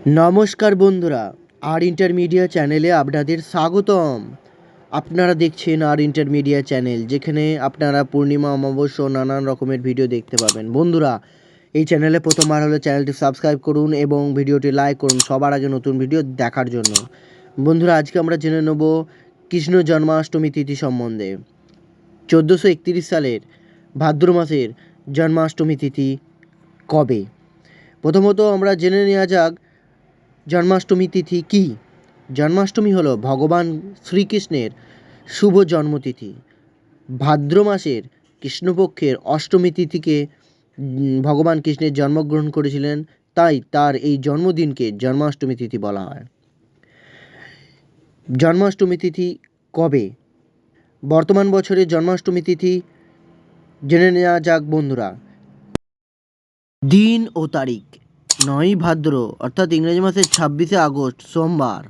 নমস্কার বন্ধুরা, আর ইন্টারমিডিয়া চ্যানেলে আপনাদের স্বাগতম। আপনারা দেখছেন আর ইন্টারমিডিয়া চ্যানেল, যেখানে আপনারা পূর্ণিমা, অমাবস্যা ও নানান রকমের ভিডিও দেখতে পাবেন। বন্ধুরা, এই চ্যানেলে প্রথমবার হলে চ্যানেলটি সাবস্ক্রাইব করুন এবং ভিডিওটি লাইক করুন সবার আগে নতুন ভিডিও দেখার জন্য। বন্ধুরা, আজকে আমরা জেনে নেব কৃষ্ণ জন্মাষ্টমী তিথি সম্বন্ধে। 1431 সালের ভাদ্র মাসের জন্মাষ্টমী তিথি কবে? প্রথমত আমরা জেনে নেওয়া যাক জন্মাষ্টমী তিথি কী। জন্মাষ্টমী হলো ভগবান শ্রীকৃষ্ণের শুভ জন্মতিথি। ভাদ্র মাসের কৃষ্ণপক্ষের অষ্টমী তিথিকে ভগবান কৃষ্ণের জন্মগ্রহণ করেছিলেন, তাই তার এই জন্মদিনকে জন্মাষ্টমী তিথি বলা হয়। জন্মাষ্টমী তিথি কবে? বর্তমান বছরের জন্মাষ্টমী তিথি জেনে নেওয়া যাক বন্ধুরা। দিন ও তারিখ: 9ই ভাদ্র অর্থাৎ ইংরেজি মাসের 26শে আগস্ট সোমবার।